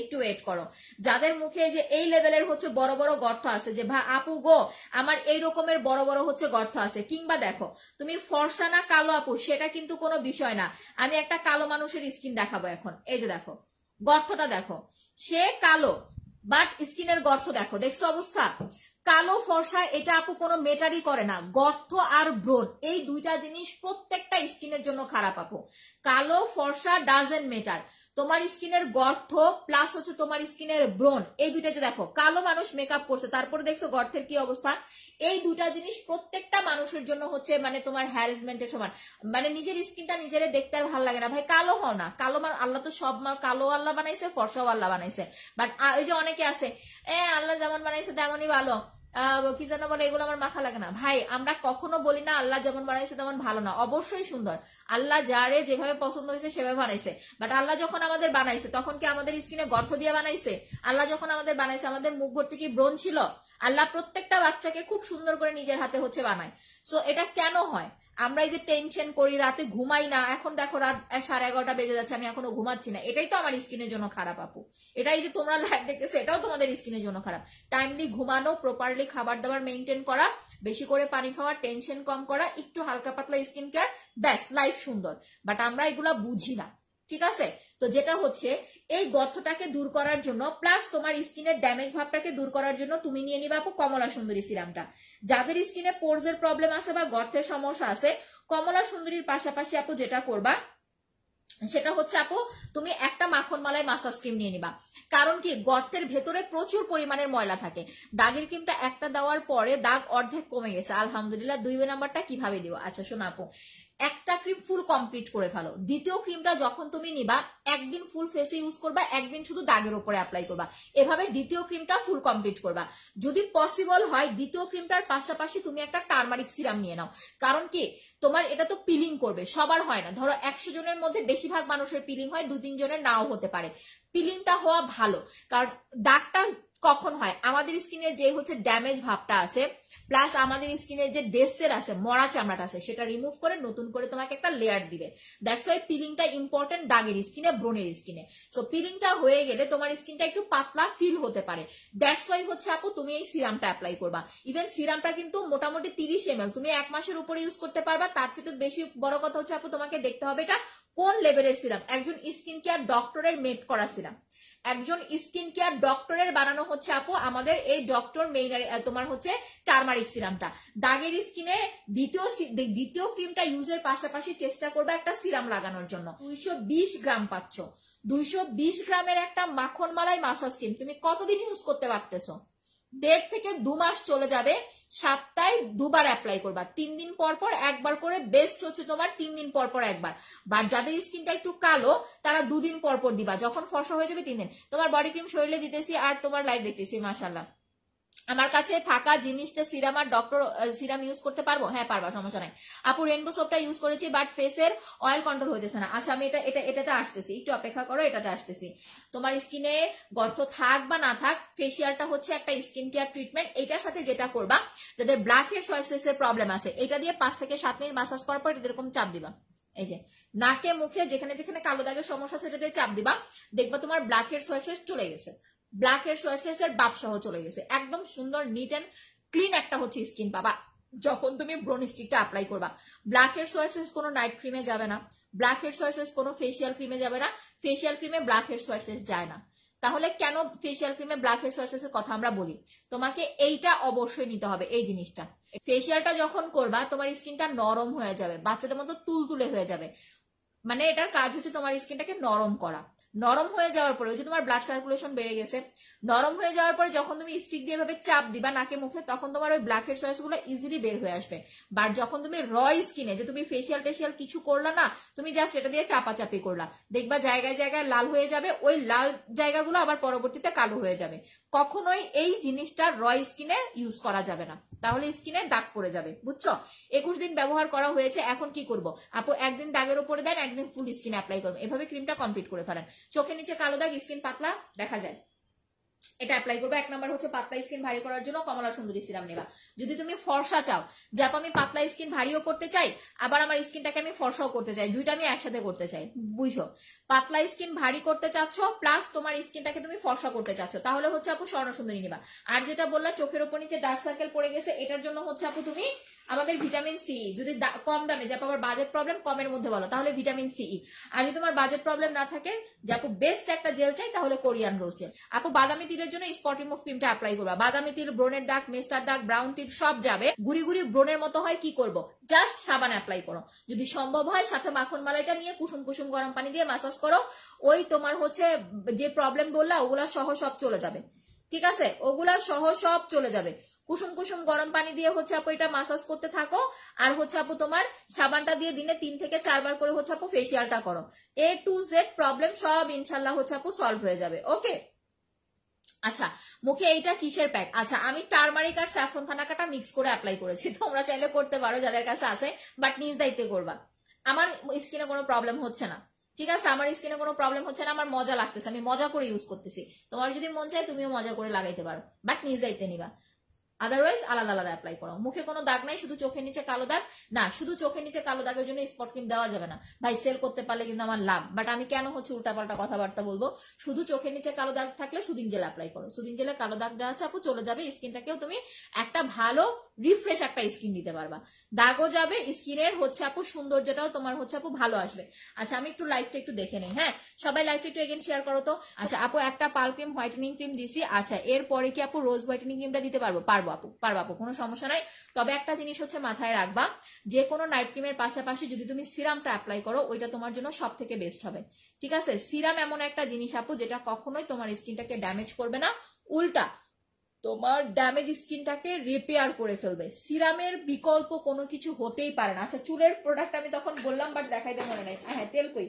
একটু ওয়েট করো। যাদের মুখে যে এই লেভেলের হচ্ছে বড় বড় গর্ত আছে, যে ভা আপু গো আমার এই রকমের বড় বড় হচ্ছে গর্ত আছে, কিংবা দেখো তুমি ফর্সা না কালো আপু সেটা কিন্তু কোনো বিষয় না। আমি একটা কালো মানুষের স্কিন দেখাবো এখন। এই যে দেখো গর্তটা দেখো, সে কালো বাট স্কিনের গর্ত দেখো, দেখছো অবস্থা? কালো ফর্সা এটা আপু কোনো মেটারই করে না। গর্ত আর ব্রণ এই দুইটা জিনিস প্রত্যেকটা স্কিনের জন্য খারাপ আপু। কালো ফর্সা ডাজেন্ট মেটার, তোমার স্কিনের গর্ত প্লাস হচ্ছে তোমার স্কিনের ব্রণ, এই দুইটা যে দেখো কালো মানুষ মেকআপ করছে তারপরে দেখছো গর্তের কি অবস্থা। এই দুইটা জিনিস প্রত্যেকটা মানুষের জন্য হচ্ছে মানে তোমার হ্যারাসমেন্টের সমান। মানে নিজের স্কিনটা নিজের দেখতে আর ভালো লাগে না ভাই, কালো হও না। কালো আল্লাহ তো সব কালো আল্লাহ বানাইছে, ফর্সাও আল্লাহ বানাইছে, বাট ওই যে অনেকে আছে আল্লাহ যেমন বানাইছে তেমনই ভালো, কি যেন বলে, এগুলো আমার মাথা লাগে না ভাই। আমরা কখনো বলি না আল্লাহ যেমন বানাইছে তেমন ভালো না, অবশ্যই সুন্দর। আল্লাহ যারে যেভাবে পছন্দ হয়েছে সেভাবে বানাইছে, বাট আল্লাহ যখন আমাদের বানাইছে তখন কি আমাদের স্কিনে গর্ত দিয়ে বানাইছে? আল্লাহ যখন আমাদের বানাইছে আমাদের মুখ ভর্তি কি ব্রণ ছিল? আল্লাহ প্রত্যেকটা বাচ্চাকে খুব সুন্দর করে নিজের হাতে হচ্ছে বানায়। সো এটা কেন হয়? আমরা এই যে টেনশন করি, রাতে ঘুমাই না, এখন দেখো রাত 11:30 বেজে যাচ্ছে, আমি এখনো ঘুমাচ্ছি না, এটাই তো আমার স্কিনের জন্য খারাপ আপু। এটাই যে তোমরা লাইভ দেখতেছো, এটাও তোমাদের স্কিনের জন্য খারাপ। টাইমলি ঘুমানো, প্রপারলি খাবার দাবার মেনটেন করা, বেশি করে পানি খাওয়া, টেনশন কম করা, একটু হালকা পাতলা স্কিন কেয়ার, ব্যাস লাইফ সুন্দর। বাট আমরা এগুলা বুঝি না, ঠিক আছে? তো যেটা হচ্ছে এই গর্তটাকে দূর করার জন্য প্লাস তোমার স্কিনের ড্যামেজ ভাবটাকে দূর করার জন্য তুমি নিয়ে নিবা আপু কমলা সুন্দরী সিরামটা। যাদের স্কিনে পোরস এর প্রবলেম আছে বা গর্তের সমস্যা আছে, কমলা সুন্দরীর পাশাপাশি আপু যেটা করবা সেটা হচ্ছে আপু তুমি একটা মাখন মালাই মাসাজ ক্রিম নিয়ে নিবা। কারণ কি, গর্তের ভেতরে প্রচুর পরিমাণের ময়লা থাকে। দাগের ক্রিমটা একটা দেওয়ার পরে দাগ অর্ধেক কমে গেছে, আলহামদুলিল্লাহ। 2 নাম্বারটা কিভাবে দিও? আচ্ছা শোনো আপু, একটা ক্রিম ফুল কমপ্লিট করে ফেলো। দ্বিতীয় ক্রিমটা যখন তুমি নিবা, একদিন ফুল ফেসে ইউজ করবা, একদিন শুধু দাগের উপরে অ্যাপ্লাই করবা। এভাবে দ্বিতীয় ক্রিমটা ফুল কমপ্লিট করবা। যদি পসিবল হয় দ্বিতীয় ক্রিমটার পাশাপাশি তুমি একটা টারমারিক সিরাম নিয়ে নাও। কারণ কি, তোমার এটা তো পিলিং করবে, সবার হয় না। ধরো 100 জনের মধ্যে বেশিরভাগ মানুষের পিলিং হয়, 2-3 জনের নাও হতে পারে। পিলিংটা হওয়া ভালো, কারণ দাগটা কখন হয়, আমাদের স্কিনের যে হচ্ছে ড্যামেজ ভাবটা আছে প্লাস আমাদের স্কিনের যে ডেস্টের আছে, মরা চামড়াটা আছে, সেটা রিমুভ করে নতুন করে তোমাকে একটা লেয়ার দিবে। দ্যাটস ওয়াই পিলিংটা ইম্পর্টেন্ট দাগের স্কিনে, ব্রণের স্কিনে। সো পিলিংটা হয়ে গেলে তোমার স্কিনটা একটু পাতলা ফিল হতে পারে। দ্যাটস ওয়াই হচ্ছে আপু তুমি এই সিরামটা অ্যাপ্লাই করবা। ইভেন সিরামটা কিন্তু মোটামুটি 30 ml, তুমি 1 মাসের উপরে ইউজ করতে পারবা। তার চেয়ে বেশি বড় কথা হচ্ছে আপু তোমাকে দেখতে হবে এটা কোন লেভেলের সিরাম। একজন স্কিন কেয়ার ডক্টরের মেড করা সিরাম, একজন স্কিন কেয়ার ডক্টরের বানানো হচ্ছে আপু আমাদের এই ডক্টর মেইনারি তোমার হচ্ছে টারমারিক সিরামটা। দাগের স্কিনে দ্বিতীয় ক্রিমটা ইউজের পাশাপাশি চেষ্টা করবে একটা সিরাম লাগানোর জন্য। 220 গ্রাম পাচ্ছ, 220 গ্রামের একটা মাখন মালাই মাসাজ ক্রিম তুমি কতদিন ইউজ করতে পারতেছো? 1.5 থেকে 2 মাস চলে যাবে। সপ্তাহে 2 বার অ্যাপ্লাই করবা, 3 দিন পর পর একবার করে। বেস্ট হচ্ছে তোমার 3 দিন পর পর একবার। বাট যাদের স্কিনটা একটু কালো তারা 2 দিন পর পর দিবা। যখন ফর্সা হয়ে যাবে 3 দিন। তোমার বডি ক্রিম শরীরে দিতেছি আর তোমার লাইভ দেখতেছি, মাশাআল্লাহ। আমার কাছে থাকা জিনিসটা সিরাম আর ডক্টর সিরাম ইউজ করতে পারবো? হ্যাঁ পারবা, সমস্যা নাই আপু। রেনবো সোপটা ইউজ করেছি বাট ফেসের অয়েল কন্ট্রোল হইতেছে না। আচ্ছা আমি এটাতে আসতেছি, একটু অপেক্ষা করো, এটাতে আসতেছি। তোমার স্কিনে গর্ত থাক বা না থাক, ফেসিয়ালটা হচ্ছে একটা স্কিন কেয়ার ট্রিটমেন্ট। এটার সাথে যেটা করবা, যাদের ব্ল্যাক হেড সোয়াইসেস এর প্রবলেম আছে, এটা দিয়ে 5 থেকে 7 মিনিট মাসাজ করার পর এরকম চাপ দিবা। এই যে নাকে মুখে যেখানে যেখানে কালো দাগের সমস্যা সেটা দিয়ে চাপ দিবা, দেখবা তোমার ব্ল্যাক হেড সোয়াইসেস চলে গেছে। ব্ল্যাক হেড সোয়াইসেস এর বাপ সহ চলে গেছে। একদম সুন্দর নিট এন্ড ক্লিন একটা হচ্ছে স্কিন পাবা যখন তুমি ব্রোন স্টিকটা অ্যাপ্লাই করবা। ব্ল্যাক হেড সোয়াইসেস কোনো নাইট ক্রিমে যাবে না, ব্ল্যাক হেড সোয়াইসেস কোনো ফেসিয়াল ক্রিমে যাবে না, ফেসিয়াল ক্রিমে ব্ল্যাক হেড সোয়াইসেস যায় না। তাহলে কেন ফেসিয়াল ক্রিমে ব্ল্যাক হেড সোয়াইসেস এর কথা আমরা বলি? তোমাকে এইটা অবশ্যই নিতে হবে, এই জিনিসটা। ফেসিয়ালটা যখন করবা তোমার স্কিনটা নরম হয়ে যাবে, বাচ্চাদের মতো তুলতুলে হয়ে যাবে। মানে এটার কাজ হচ্ছে তোমার স্কিনটাকে নরম করা। নরম হয়ে যাওয়ার পরে ওই যে তোমার ব্লাড সার্কুলেশন বেড়ে গেছে, নরম হয়ে যাওয়ার পরে যখন তুমি স্টিক দিয়ে ভাবে চাপ দিবা নাকে মুখে, তখন তোমার ওই ব্ল্যাক হেড সোয়াইস গুলো ইজিলি বের হয়ে আসবে। বাট যখন তুমি র স্কিনে, যে তুমি ফেসিয়াল টেসিয়াল কিছু করলা না, তুমি জাস্ট এটা দিয়ে চাপাচাপি করলা, দেখবা জায়গায় জায়গায় লাল হয়ে যাবে। ওই লাল জায়গাগুলো আবার পরবর্তীতে কালো হয়ে যাবে। কখনোই এই জিনিসটা র স্কিনে ইউজ করা যাবে না, তাহলে স্কিনে দাগ পড়ে যাবে, বুঝছো? 21 দিন ব্যবহার করা হয়েছে, এখন কি করব আপু? একদিন দাগের উপরে দেন, একদিন ফুল স্কিনে অ্যাপ্লাই করবেন। এভাবে ক্রিমটা কমপ্লিট করে ফেলেন। চোখের নিচে কালো দাগ, স্কিন পাতলা দেখা যায়, এটা অ্যাপ্লাই করবো। 1 নাম্বার হচ্ছে পাতলা স্কিন ভারী করার জন্য কমলা সুন্দরী সিরাম নেবা। যদি তুমি ফর্সা চাও, যে আপু আমি পাতলা স্কিন ভারীও করতে চাই, আবার আমার স্কিনটাকে আমি ফর্সাও করতে চাই, দুইটা আমি একসাথে করতে চাই, বুঝছো? পাতলা স্কিন ভারী করতে চাচ্ছ প্লাস তোমার স্কিনটাকে তুমি ফর্সা করতে চাচ্ছ, তাহলে হচ্ছে আপু স্বর্ণ সুন্দরী নিবা। আর যেটা বললা চোখের উপর নিচে ডার্ক সার্কেল পড়ে গেছে, এটার জন্য হচ্ছে আপু তুমি আমাদের ভিটামিন সি, যদি কম দামে, যে আমার বাজেট প্রবলেম কমের মধ্যে বলো, তাহলে ভিটামিন সি। আর যদি তোমার বাজেট প্রবলেম না থাকে, যে আপু বেস্ট একটা জেল চাই, তাহলে কোরিয়ান রোজ জেল। আপু বাদামি তিলের জন্য স্পট রিমুভ ক্রিমটা অ্যাপ্লাই করবা। বাদামি তিল, ব্রনের দাগ, মেস্টার দাগ, ব্রাউন তিল সব যাবে। গুড়ি গুড়ি ব্রনের মতো হয়, কি করব? জাস্ট সাবান অ্যাপ্লাই করো, যদি সম্ভব হয় সাথে মাখন মালাইটা নিয়ে কুসুম কুসুম গরম পানি দিয়ে মাসাজ করো। ওই তোমার হচ্ছে যে প্রবলেম বললা ওগুলা সহ সব চলে যাবে, ঠিক আছে? ওগুলা সহ সব চলে যাবে। কুসুম কুসুম গরম পানি দিয়ে হচ্ছে আপু এটা মাসাজ করতে থাকো। আর হচ্ছে আপু তোমার সাবানটা দিয়ে দিনে 3 থেকে 4 বার করে হচ্ছে আপু ফেসিয়ালটা করো। A to Z প্রবলেম সব ইনশাল্লাহ হচ্ছে আপু সলভ হয়ে যাবে। ওকে, আচ্ছা মুখে এইটা কিসের প্যাক? আচ্ছা আমি টারমারিক আর স্যাফরন থানাকাটা মিক্স করে অ্যাপ্লাই করেছি, তোমরা চাইলে করতে পারো যাদের কাছে আছে, বাট নিজ দায়িত্বে করবা। আমার স্কিনে কোনো প্রবলেম হচ্ছে না, ঠিক আছে? আমার স্কিনে কোনো প্রবলেম হচ্ছে না, আমার মজা লাগতেছে, আমি মজা করে ইউজ করতেছি। তোমার যদি মন চায় তুমিও মজা করে লাগাইতে পারো, বাট নিজ দায়িত্বে নিবা। আদারওয়াইজ আলাদা আলাদা অ্যাপ্লাই করো। মুখে কোনো দাগ নাই, শুধু চোখের নিচে কালো দাগ না, শুধু চোখের নিচে কালো দাগের জন্য স্পট ক্রিম দেওয়া যাবে না ভাই, সেল করতে পারলে কিন্তু আমার লাভ, বাট আমি কেন হচ্ছে উল্টাপাল্টা কথাবার্তা বলবো। শুধু চোখের নিচে কালো দাগ থাকলে সুদিং জেল অ্যাপ্লাই করো, সুদিং জেলে কালো দাগ যা আছে আপু চলে যাবে, স্কিনটাকেও তুমি একটা ভালো রিফ্রেশ একটা স্কিন দিতে পারবা, দাগও যাবে, স্কিনের হচ্ছে আপু সৌন্দর্যটাও তোমার হচ্ছে আপু ভালো আসবে। আচ্ছা আমি একটু লাইভটা একটু দেখে নেই, হ্যাঁ সবাই লাইভটা একটু এগেন শেয়ার করো তো। আচ্ছা আপু একটা পাল ক্রিম হোয়াইটেনিং ক্রিম দিছি, আচ্ছা এরপরে কি আপু রোজ হোয়াইটেনিং ক্রিমটা দিতে পারবো? পারবো আপু, পারবো আপু, কোনো সমস্যা নাই। তবে একটা জিনিস হচ্ছে মাথায় রাখবা, যে কোনো নাইট ক্রিমের পাশাপাশি যদি তুমি সিরামটা অ্যাপ্লাই করো ওইটা তোমার জন্য সব থেকে বেস্ট হবে, ঠিক আছে? সিরাম এমন একটা জিনিস আপু যেটা কখনোই তোমার স্কিনটাকে ড্যামেজ করবে না, উল্টা তোমার ড্যামেজ স্কিনটাকে রিপেয়ার করে ফেলবে। সিরামের বিকল্প কোনো কিছু হতেই পারে না। আচ্ছা চুলের প্রোডাক্ট আমি তখন বললাম বাট দেখাইতে মনে নাই, হ্যাঁ তেল কই,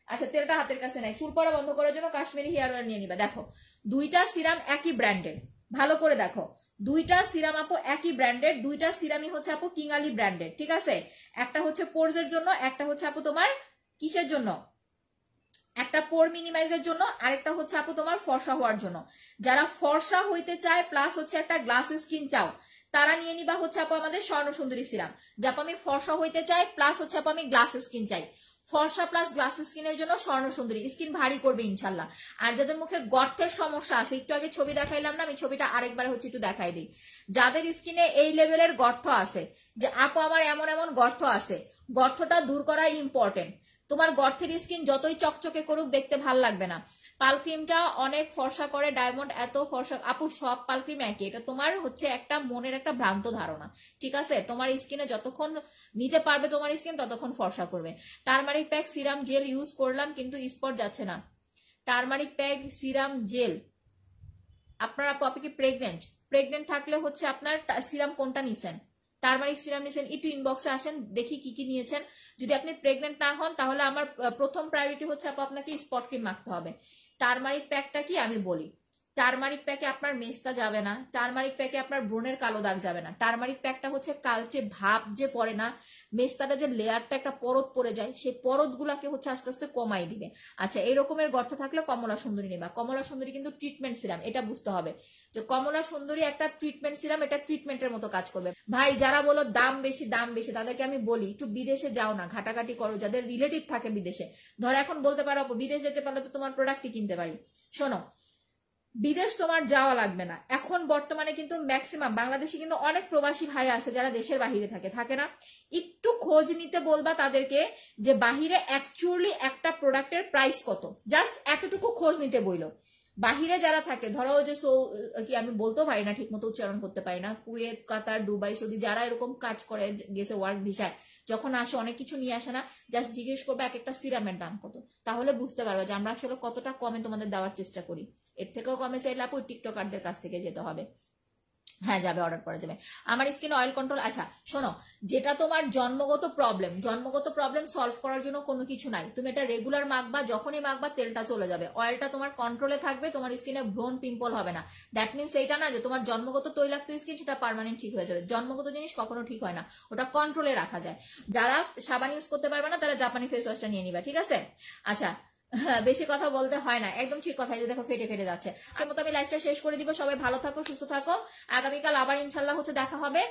আচ্ছা তেলটা হাতের কাছে নাই, চুল পড়া বন্ধ করার জন্য কাশ্মীরি হেয়ার অয়েল নিয়ে নিবা। দেখো দুইটা সিরাম একই ব্র্যান্ডের, ভালো করে দেখো, দুইটা সিরাম আপু একই ব্র্যান্ডের, দুইটা সিরামই হচ্ছে আপু কিংআলি ব্র্যান্ডের, ঠিক আছে? একটা হচ্ছে পোরজের জন্য, একটা হচ্ছে আপু তোমার কিসের জন্য, একটা পোর মিনিমাইজের জন্য, আরেকটা হচ্ছে আপু তোমার ফর্সা হওয়ার জন্য। যারা ফর্সা হইতে চায় প্লাস হচ্ছে একটা গ্লাস স্কিন চাও তারা নিয়ে নিবা হচ্ছে আপু আমাদের স্বর্ণ সুন্দরী সিরাম। যাপ আমি ফর্সা হইতে চাই প্লাস হচ্ছে আপু আমি গ্লাস স্কিন চাই, ফর্সা প্লাস গ্লাস স্কিনের জন্য স্বর্ণ সুন্দরী, স্কিন ভারী করবে ইনশাল্লাহ। আর যাদের মুখে গর্তের সমস্যা আছে, একটু আগে ছবি দেখাইলাম না, আমি ছবিটা আরেকবার হচ্ছে একটু দেখাই দিই। যাদের স্কিনে এই লেভেলের গর্ত আছে যে আপু আমার এমন এমন গর্ত আছে, গর্তটা দূর করা ইম্পর্টেন্ট। তোমার গর্তের স্কিন যতই চকচকে করুক দেখতে ভাল লাগবে না। পাল ক্রিমটা অনেক ফর্সা করে, ডায়মন্ড এত ফর্সা, আপু সব পাল ক্রিম একই, এটা তোমার হচ্ছে একটা মনের একটা ভ্রান্ত ধারণা, ঠিক আছে? তোমার স্কিনে যতক্ষণ নিতে পারবে তোমার স্কিন ততক্ষণ ফর্সা করবে। Turmeric pack serum jail use করলাম কিন্তু স্পট যাচ্ছে না। টারমারিক প্যাক সিরাম জেল, আপনার আপু আপনি কি প্রেগনেন্ট থাকলে হচ্ছে আপনার সিরাম কোনটা নিছেন? টারমারিক সিরাম নিয়েছেন, একটু ইনবক্সে আসেন দেখি কি কি নিয়েছেন। যদি আপনি প্রেগনেন্ট না হন তাহলে আমার প্রথম প্রায়োরিটি হচ্ছে আপু আপনাকে স্পট ক্রিম মাখতে হবে। টারমারিক প্যাকটা কি আমি বলি, টারমারিক প্যাকে আপনার মেস্তা যাবে না, টারমারিক প্যাকে আপনার ব্রণের কালো দাগ যাবে না। টারমারিক প্যাকটা হচ্ছে কালচে ভাব যে পড়ে না, মেস্তাটা যে লেয়ারটা একটা পরত পড়ে যায় সেই পরত গুলাকে হচ্ছে আস্তে আস্তে কমাই দিবে। আচ্ছা এই রকমের গর্ত থাকলে কমলা সুন্দরী নেবা। কমলা সুন্দরী কিন্তু ট্রিটমেন্ট সিরাম, এটা বুঝতে হবে যে কমলা সুন্দরী একটা ট্রিটমেন্ট সিরাম, এটা ট্রিটমেন্টের মতো কাজ করবে। ভাই যারা বলো দাম বেশি দাম বেশি, তাদেরকে আমি বলি একটু বিদেশে যাও না, ঘাটাঘাটি করো, যাদের রিলেটিভ থাকে বিদেশে। ধর এখন বলতে পারো বিদেশ যেতে পারলে তো তোমার প্রোডাক্টই কিনতে পারি। শোনো বিদেশ তোমার যাওয়া লাগবে না, এখন বর্তমানে কিন্তু ম্যাক্সিমাম বাংলাদেশে কিন্তু অনেক প্রবাসী ভাই আছে যারা দেশের বাহিরে থাকে না, একটু খোঁজ নিতে বলবা তাদেরকে যে বাহিরে অ্যাকচুয়ালি একটা প্রোডাক্টের প্রাইস কত, জাস্ট এতটুকু খোঁজ নিতে বইলো। বাহিরে যারা থাকে ধরো যে কি আমি বলতেও পারি না, ঠিক মতো উচ্চারণ করতে পারি না, কুয়েত কাতার দুবাই সৌদি যারা এরকম কাজ করে গেছে ওয়ার্ক ভিসায়, যখন আসে অনেক কিছু নিয়ে আসে না, জাস্ট জিজ্ঞেস করবে এক একটা সিরামের দাম কত, তাহলে বুঝতে পারবে যে আমরা আসলে কতটা কমে তোমাদের দেওয়ার চেষ্টা করি। এর থেকেও কমে চাইলে আপু টিকটকারদের কাছ থেকে যেতে হবে, হ্যাঁ যাবে, অর্ডার করা যাবে। আমার স্কিন অয়েল কন্ট্রোল, আচ্ছা শোনো যেটা তোমার জন্মগত প্রবলেম সলভ করার জন্য কোনো কিছু নাই, তুমি এটা রেগুলার মাখবা, যখনই মাখবা তেলটা চলে যাবে, অয়েলটা তোমার কন্ট্রোলে থাকবে, তোমার স্কিনে ব্রণ পিম্পল হবে না। দ্যাট মিনস এইটা না যে তোমার জন্মগত তৈলাক্ত স্কিন সেটা পার্মানেন্ট ঠিক হয়ে যাবে, জন্মগত জিনিস কখনো ঠিক হয় না, ওটা কন্ট্রোলে রাখা যায়। যারা সাবান ইউজ করতে পারবে না তারা জাপানি ফেস ওয়াশটা নিয়ে নিবা, ঠিক আছে? আচ্ছা বেশি কথা বলতে হয় না, একদম ঠিক কথা, এই যে দেখো ফেটে ফেটে যাচ্ছে। সে মতো আমি লাইফটা শেষ করে দিব, সবাই ভালো থাকো সুস্থ থাকো, আগামীকাল আবার ইনশাল্লাহ হচ্ছে দেখা হবে।